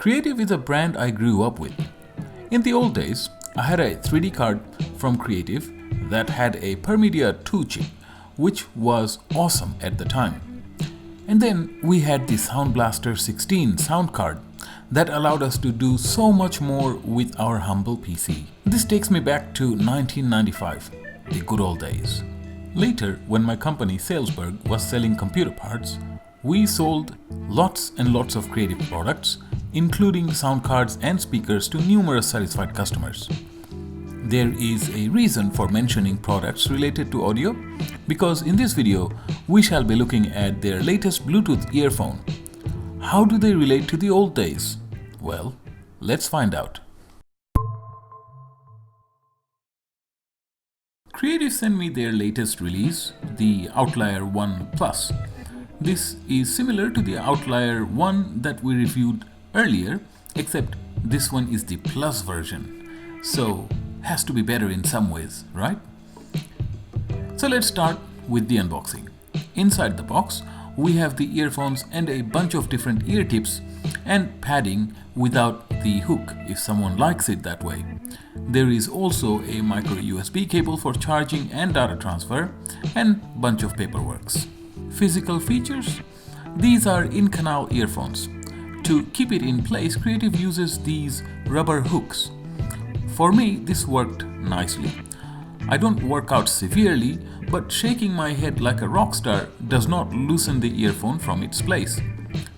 Creative is a brand I grew up with. In the old days, I had a 3D card from Creative that had a PerMedia 2 chip, which was awesome at the time. And then we had the Soundblaster 16 sound card that allowed us to do so much more with our humble PC. This takes me back to 1995, the good old days. Later, when my company Salesburg was selling computer parts, we sold lots and lots of Creative products, including sound cards and speakers to numerous satisfied customers. There is a reason for mentioning products related to audio, because in this video we shall be looking at their latest Bluetooth earphone. How do they relate to the old days? Well, let's find out. Creative sent me their latest release, the Outlier One Plus. This is similar to the Outlier One that we reviewed earlier, except this one is the Plus version. So, has to be better in some ways, right? So let's start with the unboxing. Inside the box, we have the earphones and a bunch of different ear tips and padding without the hook if someone likes it that way. There is also a micro USB cable for charging and data transfer and bunch of paperworks. Physical features? These are in-canal earphones. To keep it in place, Creative uses these rubber hooks. For me, this worked nicely. I don't work out severely, but shaking my head like a rock star does not loosen the earphone from its place.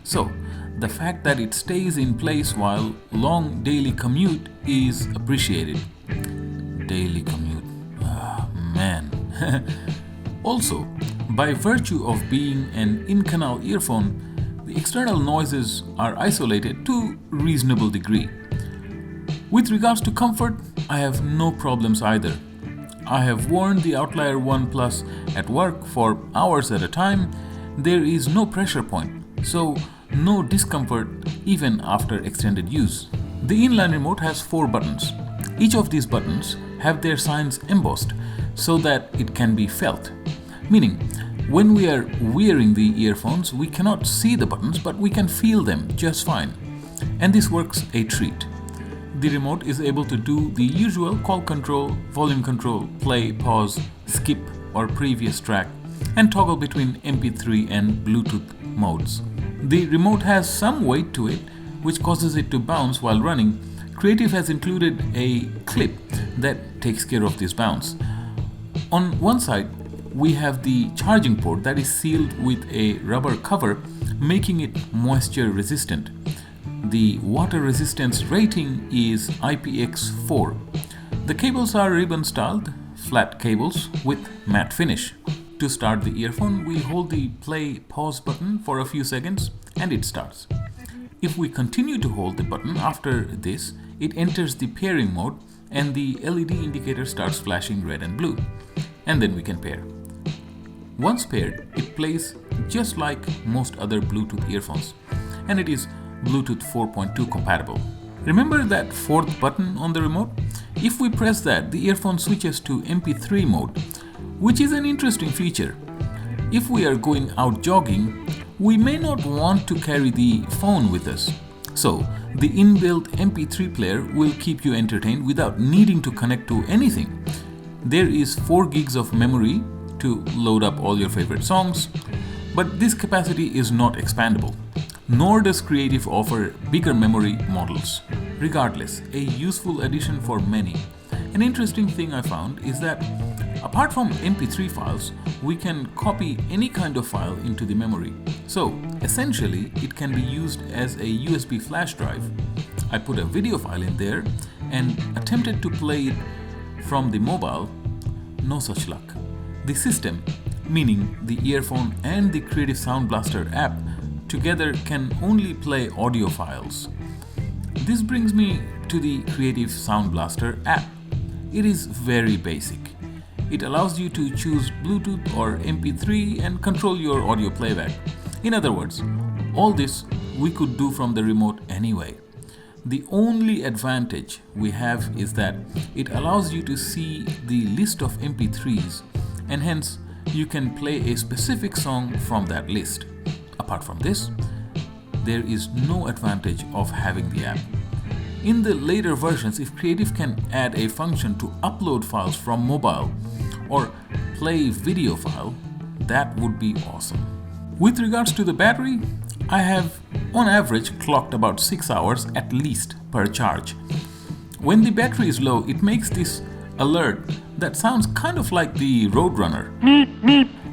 So, the fact that it stays in place while long daily commute is appreciated. Daily commute. Ah, man. Also, by virtue of being an in-canal earphone, the external noises are isolated to a reasonable degree. With regards to comfort, I have no problems either. I have worn the Outlier One Plus at work for hours at a time. There is no pressure point, so no discomfort even after extended use. The Inline Remote has 4 buttons. Each of these buttons have their signs embossed so that it can be felt. Meaning, when we are wearing the earphones, we cannot see the buttons, but we can feel them just fine. And this works a treat. The remote is able to do the usual call control, volume control, play, pause, skip or previous track, and toggle between Mp3 and Bluetooth modes. The remote has some weight to it, which causes it to bounce while running. Creative has included a clip that takes care of this bounce. On one side, we have the charging port that is sealed with a rubber cover, making it moisture resistant. The water resistance rating is IPX4. The cables are ribbon styled, flat cables with matte finish. To start the earphone, we hold the play pause button for a few seconds and it starts. If we continue to hold the button after this, it enters the pairing mode and the LED indicator starts flashing red and blue. And then we can pair. Once paired, it plays just like most other Bluetooth earphones, and it is Bluetooth 4.2 compatible. Remember that 4th button on the remote? If we press that, the earphone switches to Mp3 mode, which is an interesting feature. If we are going out jogging, we may not want to carry the phone with us. So, the inbuilt Mp3 player will keep you entertained without needing to connect to anything. There is 4 gigs of memory to load up all your favorite songs, but this capacity is not expandable. Nor does Creative offer bigger memory models. Regardless, a useful addition for many. An interesting thing I found is that apart from MP3 files, we can copy any kind of file into the memory. So essentially, it can be used as a USB flash drive. I put a video file in there and attempted to play it from the mobile. No such luck. The system, meaning the earphone and the Creative Soundblaster app, together can only play audio files. This brings me to the Creative Soundblaster app. It is very basic. It allows you to choose Bluetooth or MP3 and control your audio playback. In other words, all this we could do from the remote anyway. The only advantage we have is that it allows you to see the list of MP3s, and hence you can play a specific song from that list. Apart from this, there is no advantage of having the app. In the later versions, if Creative can add a function to upload files from mobile or play video file, that would be awesome. With regards to the battery, I have on average clocked about 6 hours at least per charge. When the battery is low, it makes this alert that sounds kind of like the Roadrunner.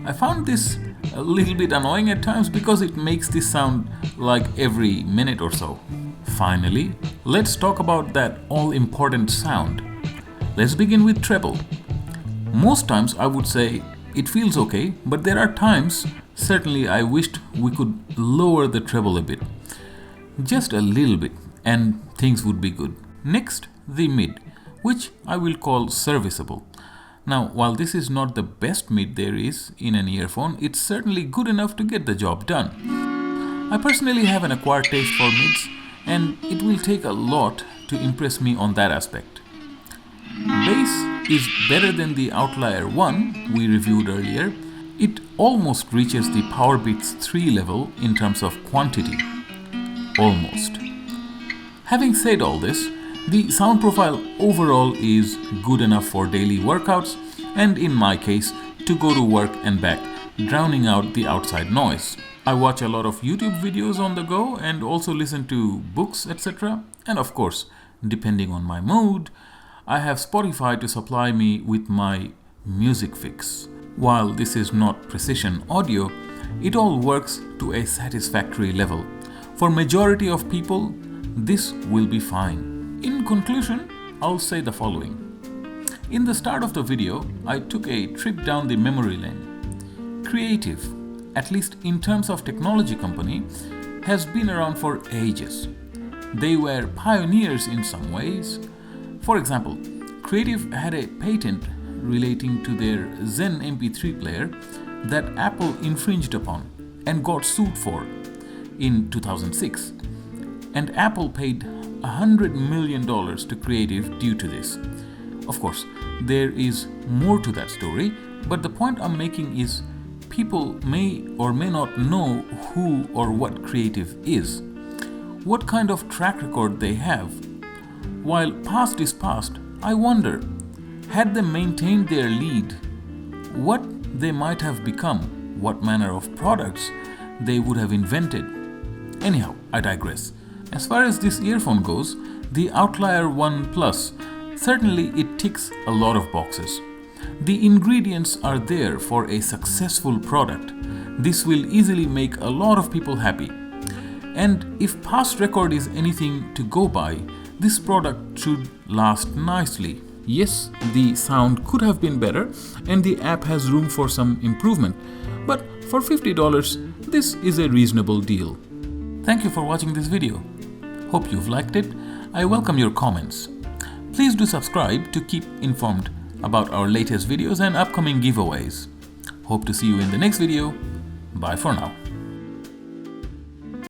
I found this a little bit annoying at times because it makes this sound like every minute or so. Finally, let's talk about that all-important sound. Let's begin with treble. Most times I would say it feels okay, but there are times certainly I wished we could lower the treble a bit. Just a little bit, and things would be good. Next, the mid, which I will call serviceable. Now, while this is not the best mid there is in an earphone, it's certainly good enough to get the job done. I personally have an acquired taste for mids, and it will take a lot to impress me on that aspect. Bass is better than the Outlier One we reviewed earlier. It almost reaches the Powerbeats 3 level in terms of quantity. Almost. Having said all this, the sound profile overall is good enough for daily workouts and, in my case, to go to work and back, drowning out the outside noise. I watch a lot of YouTube videos on the go and also listen to books, etc. And of course, depending on my mood, I have Spotify to supply me with my music fix. While this is not precision audio, it all works to a satisfactory level. For majority of people, this will be fine. In conclusion, I'll say the following. In the start of the video, I took a trip down the memory lane. Creative, at least in terms of technology company, has been around for ages. They were pioneers in some ways. For example, Creative had a patent relating to their Zen Mp3 player that Apple infringed upon and got sued for in 2006. And Apple paid $100 million to Creative due to this. Of course, there is more to that story, but the point I'm making is people may or may not know who or what Creative is, what kind of track record they have. While past is past, I wonder, had they maintained their lead, what they might have become, what manner of products they would have invented. Anyhow, I digress. As far as this earphone goes, the Outlier One Plus, certainly it ticks a lot of boxes. The ingredients are there for a successful product. This will easily make a lot of people happy. And if past record is anything to go by, this product should last nicely. Yes, the sound could have been better and the app has room for some improvement, but for $50, this is a reasonable deal. Thank you for watching this video. Hope you've liked it. I welcome your comments. Please do subscribe to keep informed about our latest videos and upcoming giveaways. Hope to see you in the next video. Bye for now.